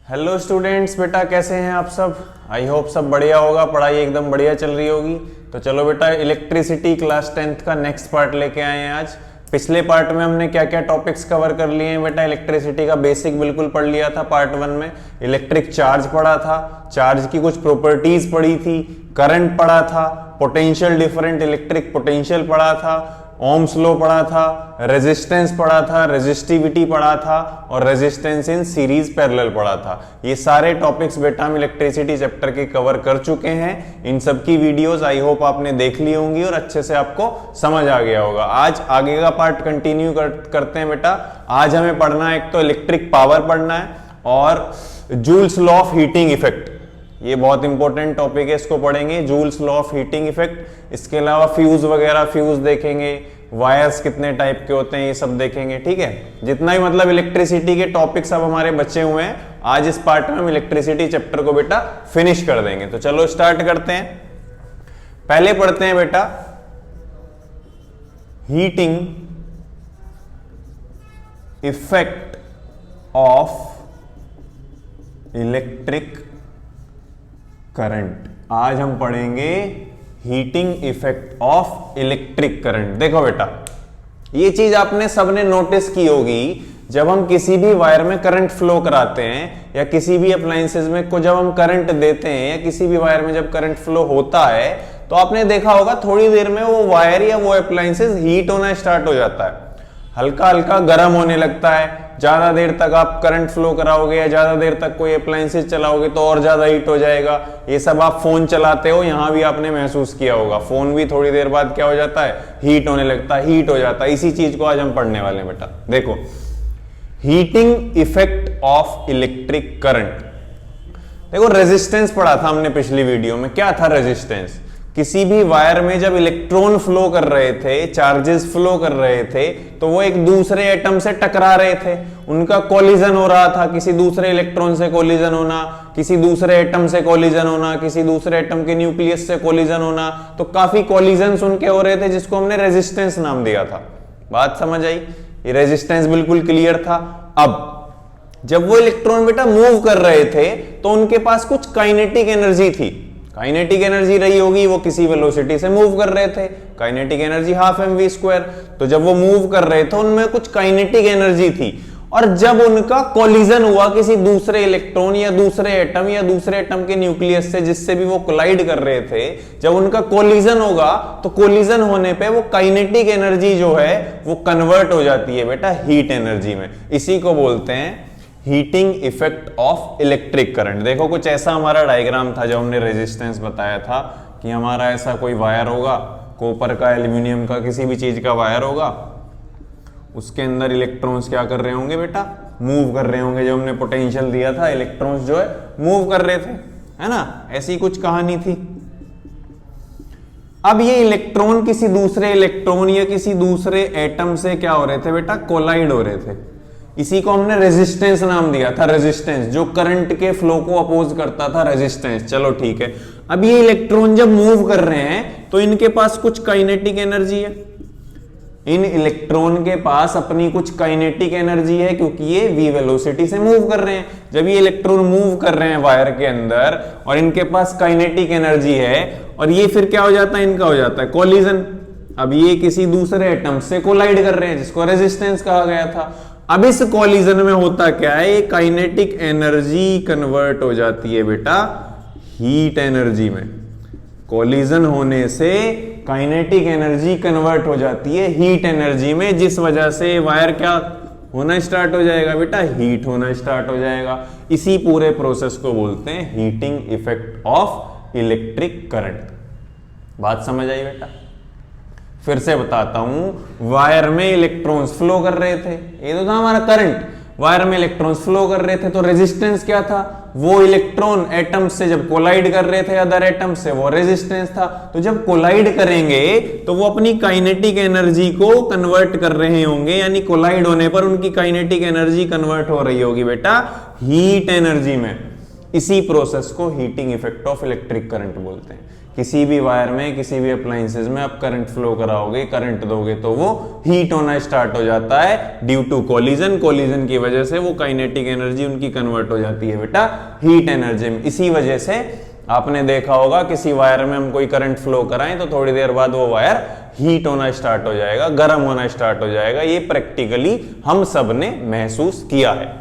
Hello students, बेटा कैसे हैं आप सब। आई होप सब बढ़िया होगा, पढ़ाई एकदम बढ़िया चल रही होगी। तो चलो बेटा, इलेक्ट्रिसिटी क्लास 10th का नेक्स्ट पार्ट लेके आए हैं आज। पिछले पार्ट में हमने क्या क्या टॉपिक्स कवर कर लिए हैं बेटा। इलेक्ट्रिसिटी का बेसिक बिल्कुल पढ़ लिया था पार्ट 1 में। इलेक्ट्रिक चार्ज पढ़ा था, चार्ज की कुछ प्रॉपर्टीज पढ़ी थी, करंट पढ़ा था, पोटेंशियल डिफरेंट इलेक्ट्रिक पोटेंशियल पढ़ा था, ओम्स लॉ पढ़ा था, रेजिस्टेंस पढ़ा था, रेजिस्टिविटी पढ़ा था और रेजिस्टेंस इन सीरीज पैरेलल पढ़ा था। ये सारे टॉपिक्स बेटा हम इलेक्ट्रिसिटी चैप्टर के कवर कर चुके हैं। इन सब की वीडियोस आई होप आपने देख ली होंगी और अच्छे से आपको समझ आ गया होगा। आज आगे का पार्ट कंटिन्यू करते हैं बेटा। आज हमें पढ़ना है, एक तो इलेक्ट्रिक पावर पढ़ना है और joules law of heating effect. ये बहुत इंपॉर्टेंट टॉपिक है, इसको पढ़ेंगे, joules law of heating effect. इसके अलावा फ्यूज वगैरह, फ्यूज देखेंगे, वायर्स कितने टाइप के होते हैं ये सब देखेंगे। ठीक है, जितना भी मतलब इलेक्ट्रिसिटी के टॉपिक सब हमारे बचे हुए हैं, आज इस पार्ट में हम इलेक्ट्रिसिटी चैप्टर को बेटा फिनिश कर देंगे। तो चलो स्टार्ट करते हैं। पहले पढ़ते हैं बेटा heating effect of electric current. आज हम पढ़ेंगे heating effect of electric current. देखो बेटा, ये चीज आपने सबने नोटिस की होगी, जब हम किसी भी वायर में करंट फ्लो कराते हैं या किसी भी अप्लायंसेस में को जब हम करंट देते हैं या किसी भी वायर में जब करंट फ्लो होता है, तो आपने देखा होगा थोड़ी देर में वो वायर या वो अप्लायंसेस हीट होना स्टार्ट हो जाता है, हल्का हल्का गर्म होने लगता है। ज्यादा देर तक आप करंट फ्लो कराओगे या ज्यादा देर तक कोई अप्लायंसेस चलाओगे तो और ज्यादा हीट हो जाएगा। ये सब आप फोन चलाते हो, यहां भी आपने महसूस किया होगा, फोन भी थोड़ी देर बाद क्या हो जाता है, हीट होने लगता है, हीट हो जाता है। इसी चीज को आज हम पढ़ने वाले हैं बेटा। देखो, heating effect of electric current. देखो, रेजिस्टेंस पढ़ा था हमने पिछली वीडियो में। क्या था रेजिस्टेंस? किसी भी वायर में जब इलेक्ट्रॉन फ्लो कर रहे थे, चार्जेस फ्लो कर रहे थे, तो वो एक दूसरे एटम से टकरा रहे थे, उनका कोलिजन हो रहा था। किसी दूसरे इलेक्ट्रॉन से कोलिजन होना, किसी दूसरे एटम से कोलिजन होना, किसी दूसरे एटम के न्यूक्लियस से कोलिजन होना, तो काफी कोलिजन्स उनके हो रहे थे, जिसको हमने रेजिस्टेंस नाम दिया था। बात समझ आई? ये रेजिस्टेंस बिल्कुल क्लियर था। अब जब वो इलेक्ट्रॉन बेटा मूव कर रहे थे, तो उनके पास कुछ काइनेटिक एनर्जी थी। काइनेटिक एनर्जी रही होगी, वो किसी वेलोसिटी से मूव कर रहे थे, काइनेटिक एनर्जी हाफ mv²। तो जब वो मूव कर रहे थे, उनमें कुछ काइनेटिक एनर्जी थी, और जब उनका कोलिजन हुआ किसी दूसरे इलेक्ट्रॉन या दूसरे एटम या दूसरे एटम के न्यूक्लियस से, जिससे भी वो कोलाइड कर रहे थे, जब उनका कोलिजन होगा, तो कोलिजन होने पे वो काइनेटिक एनर्जी जो है वो कन्वर्ट हो जाती है बेटा हीट एनर्जी में। इसी को बोलते हैं heating effect of electric current. देखो, कुछ ऐसा हमारा डायग्राम था जब हमने रेजिस्टेंस बताया था कि हमारा ऐसा कोई वायर होगा, कॉपर का, एल्यूमिनियम का, किसी भी चीज का वायर होगा, उसके अंदर इलेक्ट्रॉन्स क्या कर रहे होंगे बेटा, मूव कर रहे होंगे। जब हमने पोटेंशियल दिया था, इलेक्ट्रॉन्स जो है मूव कर रहे थे, है ना, ऐसी कुछ कहानी थी। अब ये इलेक्ट्रॉन किसी दूसरे इलेक्ट्रॉन या किसी दूसरे एटम से क्या हो रहे थे बेटा, कोलाइड हो रहे थे। इसी को हमने रेजिस्टेंस नाम दिया था। रेजिस्टेंस जो करंट के फ्लो को अपोज करता था, रेजिस्टेंस। चलो ठीक है, अब ये इलेक्ट्रॉन जब मूव कर रहे हैं, तो इनके पास कुछ काइनेटिक एनर्जी है। इन इलेक्ट्रॉन के पास अपनी कुछ काइनेटिक एनर्जी है, क्योंकि ये v वेलोसिटी से मूव कर रहे हैं। जब ये इलेक्ट्रॉन मूव कर रहे हैं वायर के अंदर और इनके पास काइनेटिक एनर्जी है, और ये फिर क्या हो जाता है, इनका हो जाता है कोलिजन। अब ये किसी दूसरे एटम से कोलाइड कर रहे हैं, जिसको रेजिस्टेंस कहा गया था। अब इस कोलिजन में होता क्या है, काइनेटिक एनर्जी कन्वर्ट हो जाती है बेटा हीट एनर्जी में। कोलिजन होने से काइनेटिक एनर्जी कन्वर्ट हो जाती है हीट एनर्जी में, जिस वजह से वायर क्या होना स्टार्ट हो जाएगा बेटा, हीट होना स्टार्ट हो जाएगा। इसी पूरे प्रोसेस को बोलते हैं heating effect of electric current. बात समझ आई बेटा? फिर से बताता हूं, वायर में इलेक्ट्रॉन्स फ्लो कर रहे थे, ये तो था हमारा करंट। वायर में इलेक्ट्रॉन्स फ्लो कर रहे थे, तो रेजिस्टेंस क्या था, वो इलेक्ट्रॉन एटम से जब कोलाइड कर रहे थे अदर एटम से, वो रेजिस्टेंस था। तो जब कोलाइड करेंगे तो वो अपनी काइनेटिक एनर्जी को कन्वर्ट कर रहे होंगे, यानी कोलाइड होने पर उनकी काइनेटिक एनर्जी कन्वर्ट हो रही होगी बेटा हीट एनर्जी में। इसी प्रोसेस को heating effect of electric current बोलते हैं। किसी भी वायर में, किसी भी अप्लायंसेस में आप करंट फ्लो कराओगे, करंट दोगे तो वो हीट होना स्टार्ट हो जाता है ड्यू टू कोलिजन। कोलिजन की वजह से वो काइनेटिक एनर्जी उनकी कन्वर्ट हो जाती है बेटा हीट एनर्जी में। इसी वजह से आपने देखा होगा किसी वायर में हम कोई करंट फ्लो कराएं तो थोड़ी देर बाद वो वायर हीट होना स्टार्ट हो जाएगा, गर्म होना स्टार्ट हो जाएगा। ये प्रैक्टिकली हम सब ने महसूस किया है।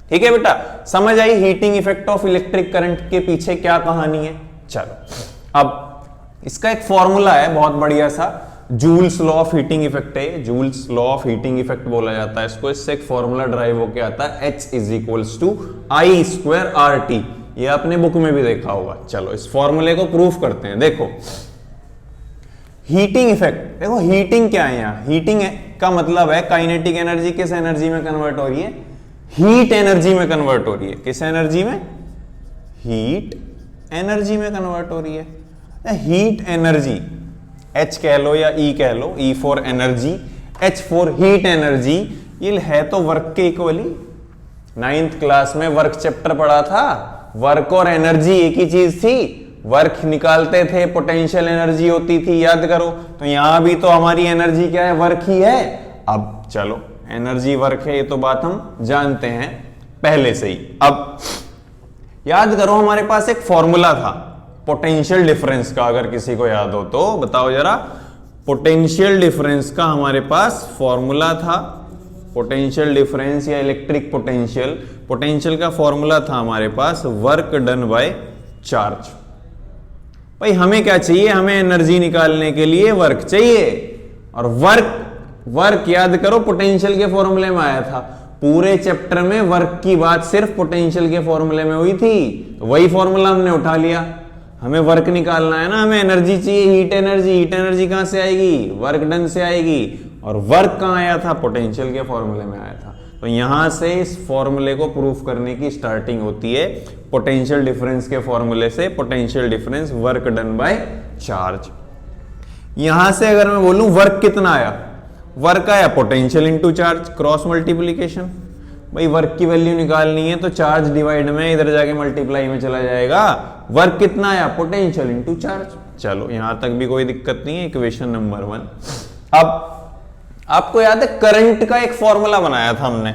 ठीक है बेटा, समझ आई heating effect of electric current के पीछे क्या कहानी है। चलो अब इसका एक फॉर्मूला है बहुत बढ़िया सा, Joule's law of heating effect है, Joule's law of heating effect बोला जाता है इसको। इससे एक फॉर्मूला ड्राइव होकर आता है H is equals to I square R T. ये आपने बुक में भी देखा होगा। चलो इस फॉर्मूले को प्रूफ करते हैं। देखो हीटिंग इफेक्ट, देखो हीटिंग क्या है यहाँ, हीटिंग का मतलब है काइनेटिक एनर्जी किस एनर्जी में कन्वर्ट हो रही है, हीट एनर्जी में कन्वर्ट हो रही है। किस एनर्जी में, हीट एनर्जी में कन्वर्ट हो रही है। हीट एनर्जी H कह लो या E कह लो, E for energy, H for heat energy, ये है तो वर्क के इक्वली। 9th क्लास में वर्क चैप्टर पढ़ा था, वर्क और एनर्जी एक ही चीज थी। वर्क निकालते थे, पोटेंशियल एनर्जी होती थी, याद करो। तो यहां भी तो हमारी एनर्जी क्या है, वर्क ही है। अब चलो एनर्जी वर्क है ये तो बात हम जानते हैं पहले से ही। अब याद करो हमारे पास एक फॉर्मूला था पोटेंशियल डिफरेंस का, अगर किसी को याद हो तो बताओ जरा। पोटेंशियल डिफरेंस का हमारे पास फॉर्मूला था, पोटेंशियल डिफरेंस या इलेक्ट्रिक पोटेंशियल, पोटेंशियल का फॉर्मूला था हमारे पास वर्क डन बाय चार्ज। भाई हमें क्या चाहिए, हमें एनर्जी निकालने के लिए वर्क चाहिए। और वर्क याद करो पोटेंशियल के फॉर्मूले में आया था। पूरे चैप्टर में वर्क की बात सिर्फ पोटेंशियल के फॉर्मूले में हुई थी, तो वही फॉर्मूला हमने उठा लिया। हमें वर्क निकालना है ना, हमें एनर्जी चाहिए, हीट एनर्जी। हीट एनर्जी कहां से आएगी, वर्क डन से आएगी। और वर्क कहां आया था, पोटेंशियल के फॉर्मूले में आया था। तो यहां से इस फॉर्मूले को प्रूफ करने की स्टार्टिंग होती है पोटेंशियल डिफरेंस के फॉर्मूले से। Potential difference work done by charge. यहां से अगर मैं बोलूं वर्क कितना आया, वर्क आया potential into charge, cross multiplication. भाई वर्क की वैल्यू निकालनी है तो चार्ज डिवाइड में इधर जाके मल्टीप्लाई में चला जाएगा। वर्क कितना आया, पोटेंशियल इनटू चार्ज। चलो यहां तक भी कोई दिक्कत नहीं है, इक्वेशन नंबर 1। अब आपको याद है करंट का एक फॉर्मूला बनाया था हमने,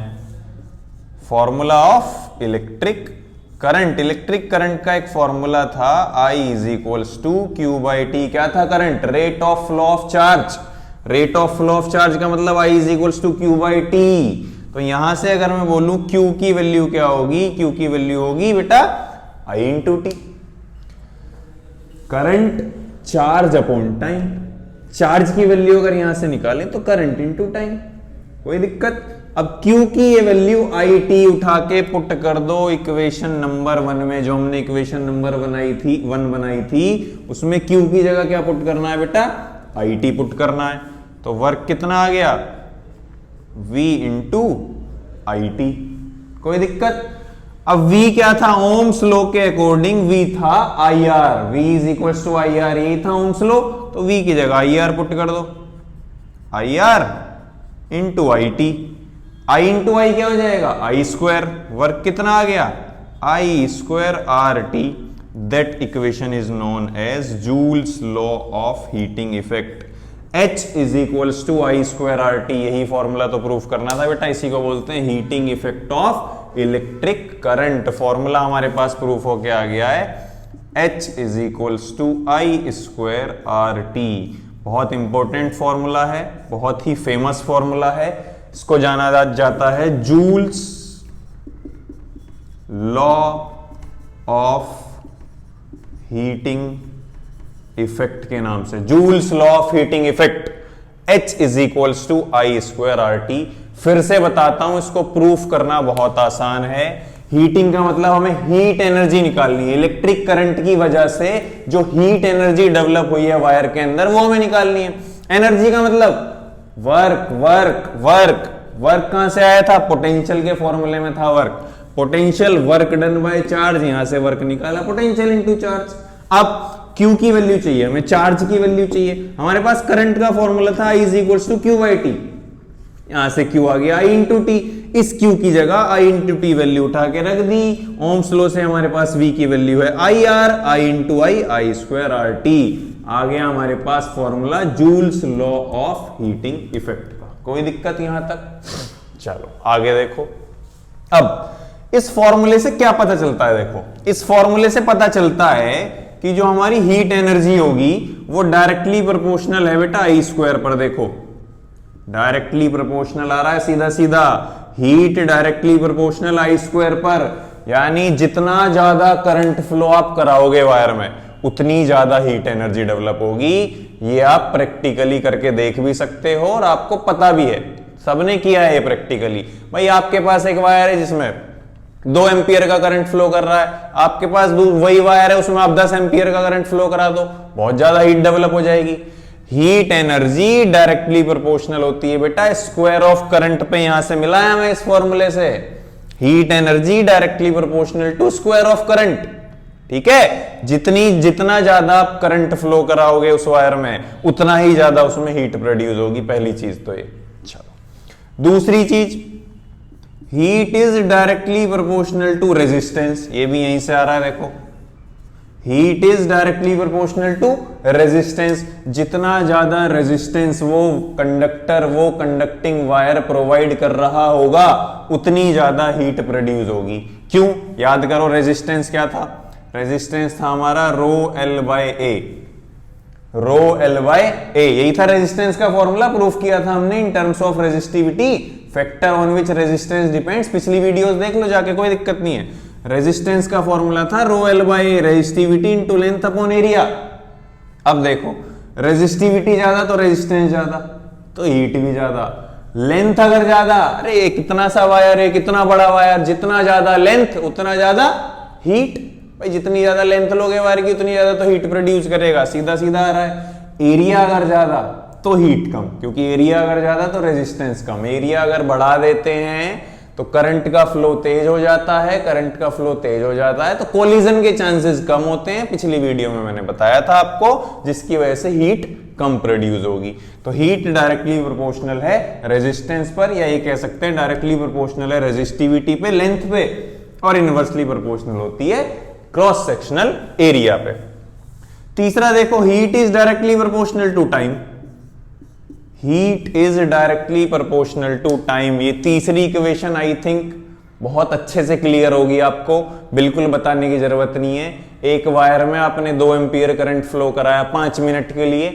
formula of electric current. Electric current का एक फॉर्मूला था I is equals to Q by T. क्या था current, rate of flow of charge. Rate of flow of charge का मतलब I is equals to Q by T. तो यहां से अगर मैं बोलूं Q की वैल्यू क्या होगी, Q की वैल्यू होगी बेटा I into T. Current charge upon time, charge की वैल्यू अगर यहां से निकालें तो करंट इंटू टाइम, कोई दिक्कत। अब Q की ये वैल्यू आई टी उठा के पुट कर दो इक्वेशन नंबर 1 में। जो हमने इक्वेशन नंबर 1 बनाई थी उसमें Q की जगह क्या पुट करना है बेटा, आई टी पुट करना है। तो वर्क कितना आ गया, V इंटू आई टी, कोई दिक्कत। अब V क्या था, ओम्स लॉ के अकॉर्डिंग V था IR, V is equal to IR, यही था ओम्स लॉ। तो V की जगह IR पुट कर दो, IR into I T. I into I क्या हो जाएगा, I स्क्वायर। वर्क कितना आ गया, I square R T. That equation is known as Joule's law of heating effect. H is equals to I square R T. यही formula तो proof करना था बेटा, इसी को बोलते हैं heating effect of electric current. Formula हमारे पास प्रूफ होके आ गया है, H is equals to I square R T. बहुत इंपॉर्टेंट फॉर्मूला है, बहुत ही फेमस फॉर्मूला है। इसको जाना जाता है Joule's law of heating effect के नाम से। Joule's law of heating effect, H is equals to I square R T. फिर से बताता हूं, इसको प्रूफ करना बहुत आसान है। हीटिंग का मतलब हमें हीट एनर्जी निकालनी है। इलेक्ट्रिक करंट की वजह से जो हीट एनर्जी डेवलप हुई है वायर के अंदर, वो हमें निकालनी है। एनर्जी का मतलब वर्क वर्क वर्क। वर्क कहां से आया था, पोटेंशियल के फॉर्मूले में था work. Potential work done by charge, यहां से वर्क निकाला पोटेंशियल इनटू चार्ज। अब Q की वैल्यू चाहिए हमें, चार्ज की वैल्यू चाहिए। हमारे पास करंट का फॉर्मूला था I is equals to Q by T, यहां से Q आ गया I इंटू टी। इस Q की जगह I इंटू टी वैल्यू उठा के रख दी। ओम्स लॉ से हमारे पास V की वैल्यू है IR, I into I square RT। आ गया हमारे पास formula Joule's law of heating effect का। कोई दिक्कत यहां तक? चलो आगे देखो। अब इस फॉर्मूले से क्या पता चलता है? देखो, इस फॉर्मूले से पता चलता है कि जो हमारी हीट एनर्जी होगी वो डायरेक्टली प्रोपोर्शनल है बेटा आई स्क्वायर पर। देखो डायरेक्टली प्रोपोर्शनल आ रहा है, सीधा सीधा हीट डायरेक्टली प्रोपोर्शनल आई स्क्वायर पर। यानी जितना ज्यादा करंट फ्लो आप कराओगे वायर में उतनी ज्यादा हीट एनर्जी डेवलप होगी। ये आप प्रैक्टिकली करके देख भी सकते हो और आपको पता भी है, सबने किया है प्रैक्टिकली। भाई आपके पास एक वायर है जिसमें 2 एम्पियर का करंट फ्लो कर रहा है, आपके पास वही वायर है उसमें आप 10 एम्पियर का करंट फ्लो करा दो, बहुत ज्यादा हीट डेवलप हो जाएगी। हीट एनर्जी डायरेक्टली प्रोपोर्शनल होती है बेटा स्क्वायर ऑफ करंट पे। यहां से मिला है हमें इस फॉर्मूले से, heat energy directly proportional to square of current. ठीक है, जितना ज्यादा आप करंट फ्लो कराओगे उस वायर में उतना ही ज्यादा उसमें हीट प्रोड्यूस होगी। पहली चीज तो ये। चलो दूसरी चीज, heat is directly proportional to resistance. ये भी यहीं से आ रहा है, देखो heat is directly proportional to resistance. जितना ज्यादा रेजिस्टेंस वो कंडक्टिंग वायर प्रोवाइड कर रहा होगा उतनी ज्यादा हीट प्रोड्यूस होगी। क्यों? याद करो रेजिस्टेंस क्या था? रेजिस्टेंस था हमारा rho L by A. Rho L by A यही था रेजिस्टेंस का फॉर्मूला। प्रूफ किया था हमने in terms of resistivity, factor on which resistance depends. पिछली वीडियोस देख लो जाके, कोई दिक्कत नहीं है। रेजिस्टेंस का फॉर्मूला था रो L by A, resistivity into length upon area. अब देखो रेजिस्टिविटी ज्यादा तो रेजिस्टेंस ज्यादा तो हीट भी ज्यादा। लेंथ अगर ज्यादा, अरे ये कितना सा वायर है, कितना बड़ा वायर, जितना ज्यादा लेंथ उतना ज्यादा हीट। भाई जितनी ज्यादा लेंथ लोगे वायर की उतनी ज्यादा तो हीट प्रोड्यूस करेगा, सीधा सीधा आ रहा है। एरिया अगर ज्यादा तो हीट कम, क्योंकि एरिया अगर ज्यादा तो रेजिस्टेंस कम। एरिया अगर बढ़ा देते हैं तो करंट का फ्लो तेज हो जाता है, करंट का फ्लो तेज हो जाता है तो कोलिजन के चांसेस कम होते हैं। पिछली वीडियो में मैंने बताया था आपको, जिसकी वजह से हीट कम प्रोड्यूस होगी। तो हीट डायरेक्टली प्रोपोर्शनल है रेजिस्टेंस पर, या ये कह सकते हैं डायरेक्टली प्रोपोर्शनल है रेजिस्टिविटी पे, लेंथ पे, और इनवर्सली प्रोपोर्शनल होती है क्रॉस सेक्शनल एरिया पे। तीसरा देखो, heat is directly proportional to time. Heat is directly proportional to time. ये तीसरी इक्वेशन आई थिंक बहुत अच्छे से क्लियर होगी आपको, बिल्कुल बताने की जरूरत नहीं है। एक वायर में आपने 2 एम्पियर करंट फ्लो कराया 5 मिनट के लिए,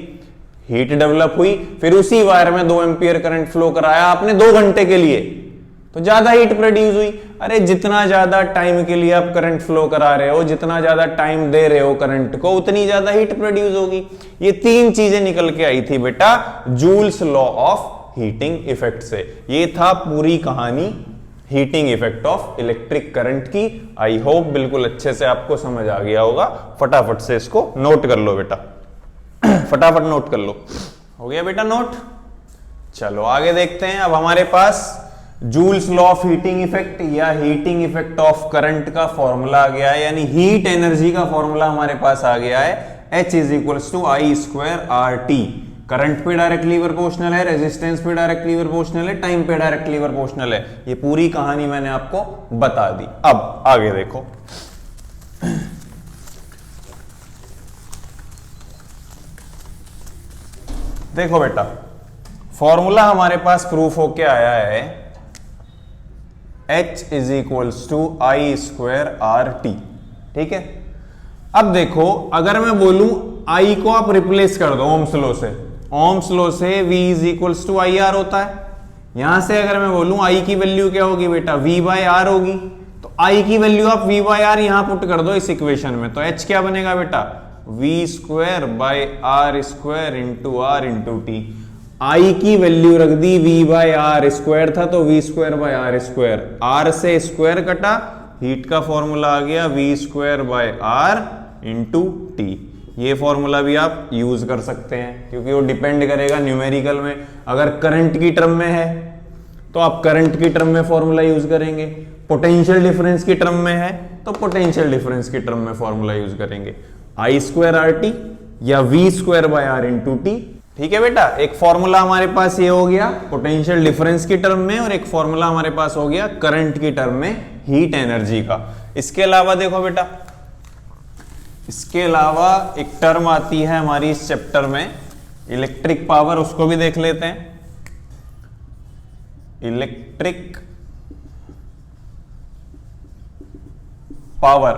हीट डेवलप हुई। फिर उसी वायर में 2 एम्पियर करंट फ्लो कराया आपने 2 घंटे के लिए, तो ज्यादा हीट प्रोड्यूस हुई। अरे जितना ज्यादा टाइम के लिए आप करंट फ्लो करा रहे हो, जितना ज्यादा टाइम दे रहे हो करंट को, उतनी ज्यादा हीट प्रोड्यूस होगी। ये 3 चीजें निकल के आई थी बेटा Joule's law of heating effect से। ये था पूरी कहानी heating effect of electric current की। आई होप बिल्कुल अच्छे से आपको समझ आ गया होगा। फटाफट से इसको नोट कर लो बेटा, फटाफट नोट कर लो। हो गया बेटा नोट? चलो आगे देखते हैं। अब हमारे पास Joule's law of heating effect या हीटिंग इफेक्ट ऑफ करंट का फॉर्मूला आ गया है, यानी हीट एनर्जी का फॉर्मूला हमारे पास आ गया है। H is equals to I square R T. Current पे डायरेक्टली प्रोपोर्शनल है, रेजिस्टेंस पे डायरेक्टली प्रोपोर्शनल है, टाइम पे डायरेक्टली प्रोपोर्शनल है। ये पूरी कहानी मैंने आपको बता दी। अब आगे देखो, देखो बेटा फॉर्मूला हमारे पास प्रूफ होके आया है H is equals to I square R T. ठीक है, अब देखो अगर मैं बोलूं I को आप रिप्लेस कर दो ओम्स लॉ से, ओम्स लॉ से V is equals to I R होता है। यहां से अगर मैं बोलूं I की वैल्यू क्या होगी बेटा, V बाय आर होगी। तो I की वैल्यू आप V बाय आर यहां पुट कर दो इस इक्वेशन में, तो H क्या बनेगा बेटा, V square by R square into R into T. I की वैल्यू रख दी V बाय आर, स्क्वायर था तो V square by R square, R से स्क्वायर कटा, हीट का फॉर्मूला आ गया V square by R into T. ये फॉर्मूला भी आप यूज कर सकते हैं क्योंकि वो डिपेंड करेगा न्यूमेरिकल में। अगर करंट की टर्म में है तो आप करंट की टर्म में फॉर्मूला यूज करेंगे, पोटेंशियल डिफरेंस की टर्म में है तो पोटेंशियल डिफरेंस की टर्म में फॉर्मूला यूज करेंगे। आई स्क्वायर आर टी या V square by R into T, ठीक है बेटा, एक फॉर्मूला हमारे पास ये हो गया पोटेंशियल डिफरेंस की टर्म में, और एक फॉर्मूला हमारे पास हो गया करंट की टर्म में हीट एनर्जी का। इसके अलावा देखो बेटा, इसके अलावा एक टर्म आती है हमारी इस चैप्टर में इलेक्ट्रिक पावर, उसको भी देख लेते हैं। इलेक्ट्रिक पावर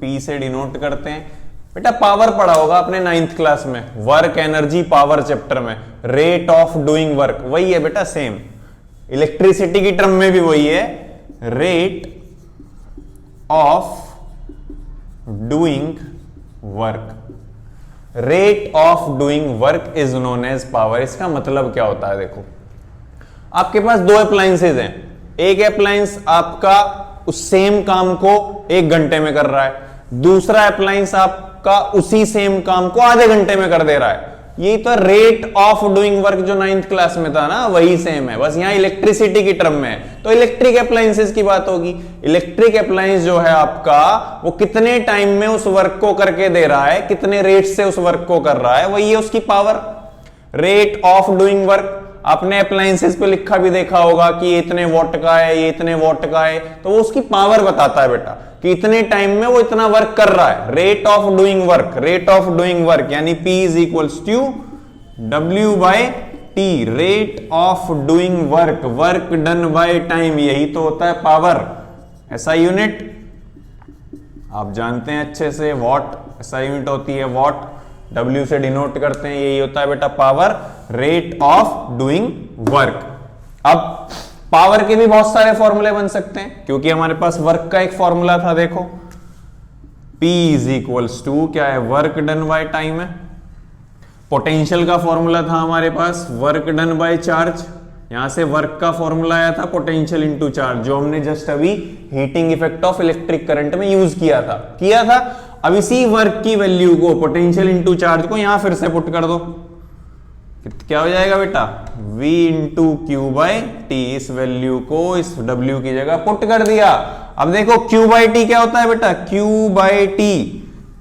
P से डिनोट करते हैं बेटा। पावर पढ़ा होगा आपने 9th क्लास में, वर्क एनर्जी पावर चैप्टर में, रेट ऑफ डूइंग वर्क, वही है बेटा सेम। इलेक्ट्रिसिटी की टर्म में भी वही है, rate of doing work. Rate of doing work is known as power. इसका मतलब क्या होता है, देखो आपके पास दो अप्लायंसेज हैं, एक अप्लायंस आपका उस सेम काम को 1 घंटे में कर रहा है, दूसरा अप्लायंस आपका उसी सेम काम को आधे घंटे में कर दे रहा है। यही तो रेट ऑफ डूइंग वर्क जो 9th क्लास में था ना, वही सेम है, बस यहां इलेक्ट्रिसिटी की टर्म में है। तो इलेक्ट्रिक अप्लायंसेस की बात होगी। इलेक्ट्रिक अप्लायंस जो है आपका, वो कितने टाइम में उस वर्क को करके दे रहा है, कितने रेट से उस वर्क को कर रहा है, वही है उसकी power. Rate of doing work आपने अप्लायंसेस पे लिखा भी देखा होगा कि ये इतने वॉट का है, ये इतने वॉट का है, तो वो उसकी पावर बताता है बेटा कि इतने टाइम में वो इतना वर्क कर रहा है। Rate of doing work, rate of doing work यानी P is equals to W by T, rate of doing work, work done by time, यही तो होता है पावर। ऐसा यूनिट आप जानते हैं अच्छे से, वॉट ऐसा यूनिट होती है वॉट, W से डिनोट करते हैं, यही होता है बेटा power, rate of doing work. अब पावर के भी बहुत सारे फॉर्मूले बन सकते हैं, क्योंकि हमारे पास वर्क का एक फॉर्मूला था, देखो P इज इक्वल्स टू क्या है, वर्क डन बाय टाइम है। पोटेंशियल का फॉर्मूला था हमारे पास वर्क डन बाय चार्ज, यहां से वर्क का फॉर्मूला आया था पोटेंशियल इनटू चार्ज, जो हमने जस्ट अभी heating effect of electric current में यूज किया था। अब इसी वर्क की वैल्यू को, पोटेंशियल इनटू चार्ज को यहां फिर से पुट कर दो, क्या हो जाएगा बेटा, V into Q by T. इस वैल्यू को इस W की जगह पुट कर दिया। अब देखो Q बाई टी क्या होता है बेटा, Q by T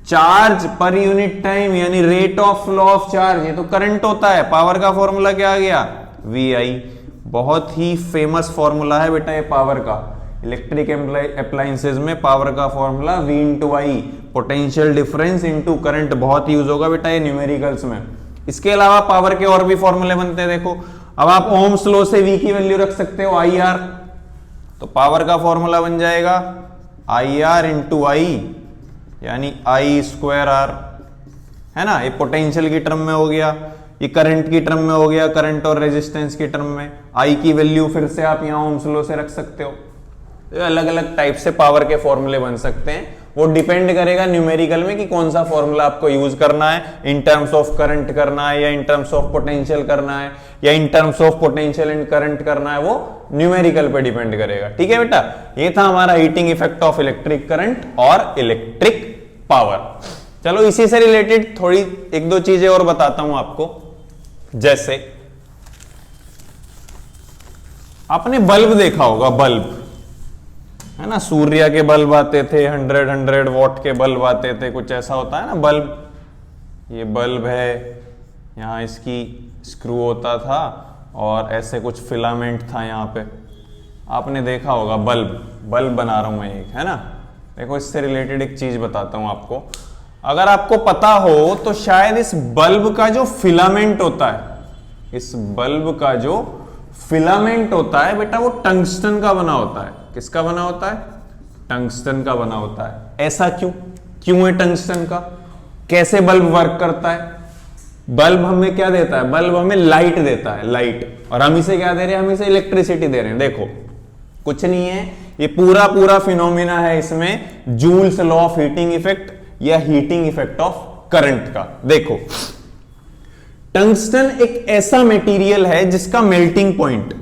charge per unit time, यानी rate of flow of charge, ये तो करंट होता है। पावर का फॉर्मूला क्या आ गया, VI। बहुत ही फेमस फॉर्मूला है बेटा ये पावर का। इलेक्ट्रिक अप्लायंसेज में पावर का फॉर्मूला V इंटू आई, पोटेंशियल डिफरेंस इंटू करंट, बहुत यूज होगा बेटा ये न्यूमेरिकल्स में। इसके अलावा पावर के और भी फॉर्मूले बनते हैं, देखो अब आप ओम्स लॉ से V की वैल्यू रख सकते हो IR, तो पावर का फॉर्मूला बन जाएगा IR इंटू आई, यानी I स्क्वायर R, है ना। ये पोटेंशियल की टर्म में हो गया, ये करंट की टर्म में हो गया, करंट और रेजिस्टेंस की टर्म में। I की वैल्यू फिर से आप यहां ओम्स लॉ से रख सकते हो। तो अलग अलग टाइप से पावर के फॉर्मूले बन सकते हैं, वो डिपेंड करेगा न्यूमेरिकल में कि कौन सा फॉर्मूला आपको यूज करना है, इन टर्म्स ऑफ करंट करना है या इन टर्म्स ऑफ पोटेंशियल करना है या इन terms of potential and current करना है, वो न्यूमेरिकल पे डिपेंड करेगा। ठीक है बेटा, ये था हमारा heating effect of electric current और इलेक्ट्रिक पावर। चलो इसी से रिलेटेड थोड़ी एक दो चीजें और बताता हूं आपको। जैसे आपने बल्ब देखा होगा, बल्ब है ना, सूर्य के बल्ब आते थे, 100 वॉट के बल्ब आते थे, कुछ ऐसा होता है ना बल्ब। ये बल्ब है, यहाँ इसकी स्क्रू होता था और ऐसे कुछ फिलामेंट था यहाँ पे, आपने देखा होगा। बल्ब बना रहा हूं मैं एक, है ना। देखो इससे रिलेटेड एक चीज बताता हूं आपको, अगर आपको पता हो तो शायद इस बल्ब का जो फिलामेंट होता है, इस बल्ब का जो फिलामेंट होता है बेटा, वो टंगस्टन का बना होता है। किसका बना होता है, टंगस्टन का बना होता है। ऐसा क्यों है टंगस्टन का, कैसे बल्ब वर्क करता है। बल्ब हमें क्या देता है, बल्ब हमें लाइट देता है, लाइट, और हम इसे क्या दे रहे हैं, हम इसे इलेक्ट्रिसिटी दे रहे हैं। देखो कुछ नहीं है, ये पूरा फिनोमिना है इसमें joules law of heating effect या हीटिंग इफेक्ट ऑफ करंट का। देखो टंगस्टन एक ऐसा मटेरियल है जिसका मेल्टिंग पॉइंट,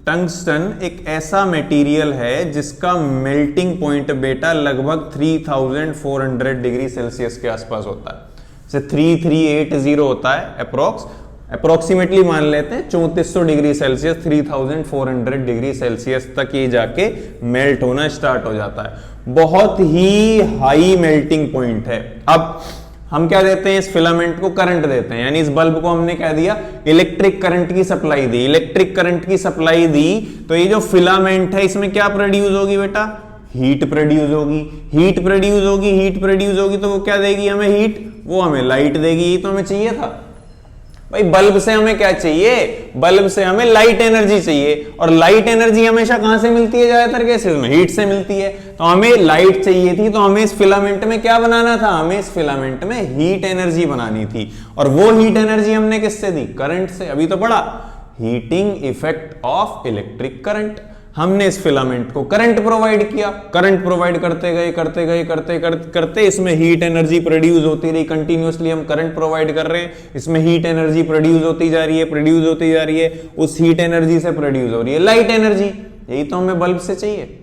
टंगस्टन एक ऐसा मटेरियल है जिसका मेल्टिंग पॉइंट बेटा लगभग 3400 डिग्री सेल्सियस के आसपास होता है। जैसे 3380 होता है अप्रोक्सीमेटली मान लेते हैं 3400 डिग्री सेल्सियस, 3400 डिग्री सेल्सियस तक ये जाके मेल्ट होना स्टार्ट हो जाता है। बहुत ही हाई मेल्टिंग पॉइंट है। अब हम क्या देते हैं, इस फिलामेंट को करंट देते हैं, यानी इस बल्ब को हमने क्या दिया, इलेक्ट्रिक करंट की सप्लाई दी। इलेक्ट्रिक करंट की सप्लाई दी तो ये जो फिलामेंट है इसमें क्या प्रोड्यूस होगी बेटा, हीट प्रोड्यूस होगी। हीट प्रोड्यूस होगी, हीट प्रोड्यूस होगी तो वो क्या देगी हमें, हीट, वो हमें लाइट देगी। ये तो हमें चाहिए था भाई, बल्ब से हमें क्या चाहिए, बल्ब से हमें लाइट एनर्जी चाहिए, और लाइट एनर्जी हमेशा कहां से मिलती है, ज्यादातर केसेस में हीट से मिलती है। तो हमें लाइट चाहिए थी, तो हमें इस फिलामेंट में क्या बनाना था, हमें इस फिलामेंट में हीट एनर्जी बनानी थी, और वो हीट एनर्जी हमने किससे दी, करंट से। अभी तो पढ़ा heating effect of electric current. हमने इस फिलामेंट को करंट प्रोवाइड किया, करंट प्रोवाइड करते गए करते गए करते करते करते इसमें हीट एनर्जी प्रोड्यूस होती रही, कंटिन्यूअसली हम करंट प्रोवाइड कर रहे हैं, इसमें हीट एनर्जी प्रोड्यूस होती जा रही है, प्रोड्यूस होती जा रही है, उस हीट एनर्जी से प्रोड्यूस हो रही है लाइट एनर्जी। यही तो हमें बल्ब से चाहिए,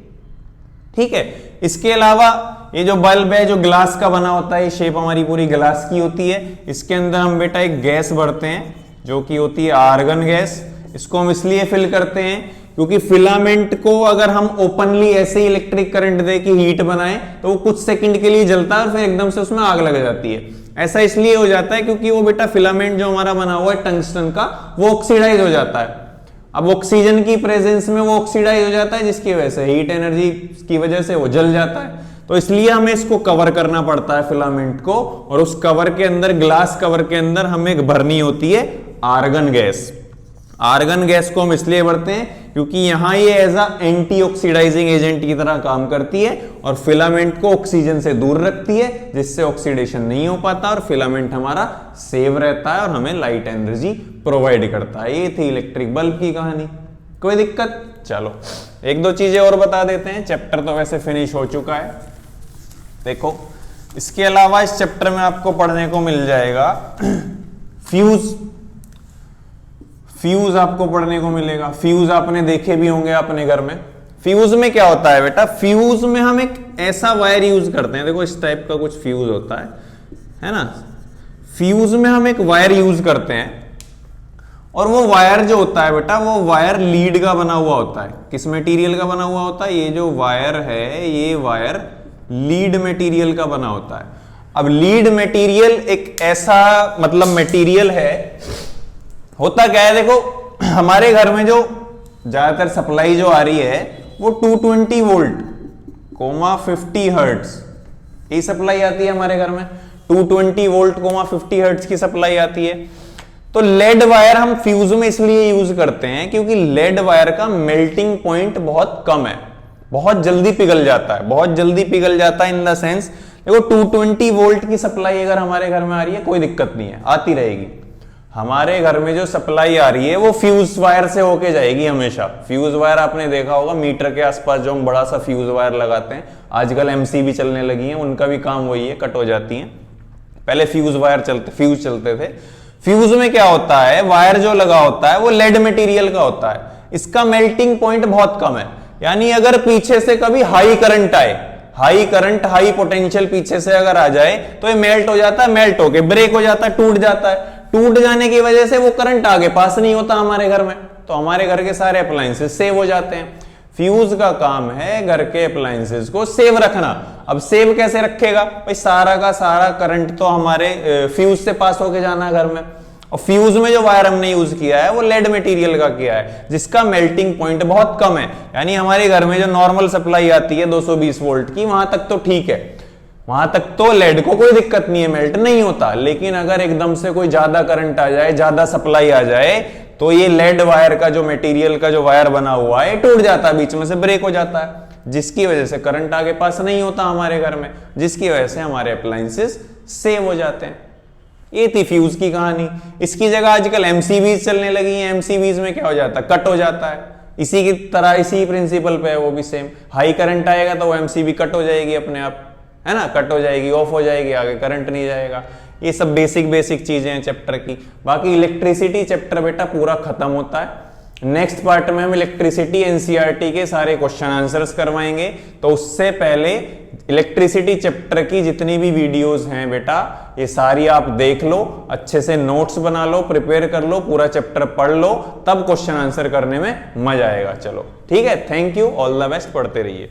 ठीक है। इसके अलावा ये जो बल्ब है जो ग्लास का बना होता है, शेप हमारी पूरी ग्लास की होती है, इसके अंदर हम बेटा एक गैस भरते हैं जो कि होती है आर्गन गैस। इसको हम इसलिए फिल करते हैं क्योंकि फिलामेंट को अगर हम ओपनली ऐसे ही इलेक्ट्रिक करंट दे कि हीट बनाए तो वो कुछ सेकंड के लिए जलता है और फिर एकदम से उसमें आग लग जाती है। ऐसा इसलिए हो जाता है क्योंकि वो बेटा फिलामेंट जो हमारा बना हुआ है टंगस्टन का, वो ऑक्सीडाइज हो जाता है। अब ऑक्सीजन की प्रेजेंस में वो ऑक्सीडाइज हो जाता है, जिसकी वजह से हीट एनर्जी की वजह से वो जल जाता है। तो इसलिए हमें इसको कवर करना पड़ता है फिलामेंट को, और उस कवर के अंदर, ग्लास कवर के अंदर हमें भरनी होती है आर्गन गैस। आर्गन गैस को हम इसलिए भरते हैं क्योंकि यहां ये as a anti oxidizing agent की तरह काम करती है और फिलामेंट को ऑक्सीजन से दूर रखती है, जिससे ऑक्सीडेशन नहीं हो पाता और फिलामेंट हमारा सेव रहता है और हमें लाइट एनर्जी प्रोवाइड करता है। ये थी इलेक्ट्रिक बल्ब की कहानी। कोई दिक्कत? चलो एक दो चीजें और बता देते हैं, चैप्टर तो वैसे फिनिश हो चुका है। देखो इसके अलावा इस चैप्टर में आपको पढ़ने को मिल जाएगा फ्यूज। फ्यूज आपको पढ़ने को मिलेगा। फ्यूज आपने देखे भी होंगे अपने घर में। फ्यूज में क्या होता है बेटा, फ्यूज में हम एक ऐसा वायर यूज करते हैं, देखो इस टाइप का कुछ फ्यूज होता है ना। फ्यूज में हम एक वायर यूज करते हैं और वो वायर जो होता है बेटा, वो वायर लीड का बना हुआ होता है। किस मटेरियल का बना हुआ होता है, ये जो वायर है ये वायर लीड मटेरियल का बना होता है। अब लीड मटेरियल एक ऐसा मतलब मटेरियल है, होता क्या है देखो, हमारे घर में जो ज्यादातर सप्लाई जो आ रही है वो 220 वोल्ट, 50 हर्ट्ज ये सप्लाई आती है हमारे घर में। 220 वोल्ट, 50 हर्ट्ज की सप्लाई आती है। तो लेड वायर हम फ्यूज में इसलिए यूज करते हैं क्योंकि लेड वायर का मेल्टिंग पॉइंट बहुत कम है, बहुत जल्दी पिघल जाता है, बहुत जल्दी पिघल जाता है इन द सेंस, देखो 220 वोल्ट की सप्लाई अगर हमारे घर में आ रही है कोई दिक्कत नहीं है, आती रहेगी। हमारे घर में जो सप्लाई आ रही है वो फ्यूज वायर से होके जाएगी हमेशा। फ्यूज वायर आपने देखा होगा मीटर के आसपास जो हम बड़ा सा फ्यूज वायर लगाते हैं, आजकल एमसी भी चलने लगी हैं, उनका भी काम वही है, कट हो जाती हैं। पहले फ्यूज चलते थे। फ्यूज में क्या होता है, वायर जो लगा होता है वो लेड मटेरियल का होता है, इसका मेल्टिंग पॉइंट बहुत कम है। यानी अगर पीछे से कभी हाई करंट आए, हाई करंट हाई पोटेंशियल पीछे से अगर आ जाए तो ये मेल्ट हो जाता है, मेल्ट होके ब्रेक हो जाता है, टूट जाता है। टूट जाने की वजह से वो करंट आगे पास नहीं होता हमारे घर में, तो हमारे घर के सारे अप्लायंसेस सेव हो जाते हैं। फ्यूज का काम है घर के अप्लायंसेस को सेव रखना। अब सेव कैसे रखेगा भाई, सारा का सारा करंट तो हमारे फ्यूज से पास होके जाना है घर में, और फ्यूज में जो वायर हमने यूज किया है वो लेड मटेरियल का किया है, जिसका मेल्टिंग पॉइंट बहुत कम है। यानी हमारे घर में जो नॉर्मल सप्लाई आती है 220 वोल्ट की, वहां तक तो ठीक है, वहां तक तो लेड को कोई दिक्कत नहीं है, मेल्ट नहीं होता। लेकिन अगर एकदम से कोई ज्यादा करंट आ जाए, ज्यादा सप्लाई आ जाए, तो ये लेड वायर का जो मटेरियल का जो वायर बना हुआ है टूट जाता है, बीच में से ब्रेक हो जाता है, जिसकी वजह से करंट आगे पास नहीं होता हमारे घर में, जिसकी वजह से हमारे अप्लायंसेस सेव हो जाते हैं। ये थी फ्यूज की कहानी। इसकी जगह आजकल एमसीबीज चलने लगी हैं। एमसीबीज में क्या हो जाता है, कट हो जाता है। इसी की तरह, इसी प्रिंसिपल पे है वो भी सेम। हाई करंट आएगा तो वो एमसीबी कट हो जाएगी अपने आप, है ना, कट हो जाएगी, ऑफ हो जाएगी, आगे करंट नहीं जाएगा। ये सब बेसिक चीजें हैं चैप्टर की। बाकी इलेक्ट्रिसिटी चैप्टर बेटा पूरा खत्म होता है। नेक्स्ट पार्ट में हम इलेक्ट्रिसिटी एनसीईआरटी के सारे क्वेश्चन आंसर्स करवाएंगे। तो उससे पहले इलेक्ट्रिसिटी चैप्टर की जितनी भी वीडियोस हैं बेटा, ये सारी आप देख लो, अच्छे से नोट्स बना लो, प्रिपेयर कर लो, पूरा चैप्टर पढ़ लो, तब क्वेश्चन आंसर करने में मजा आएगा। चलो ठीक है, thank you, all the best, पढ़ते रहिए।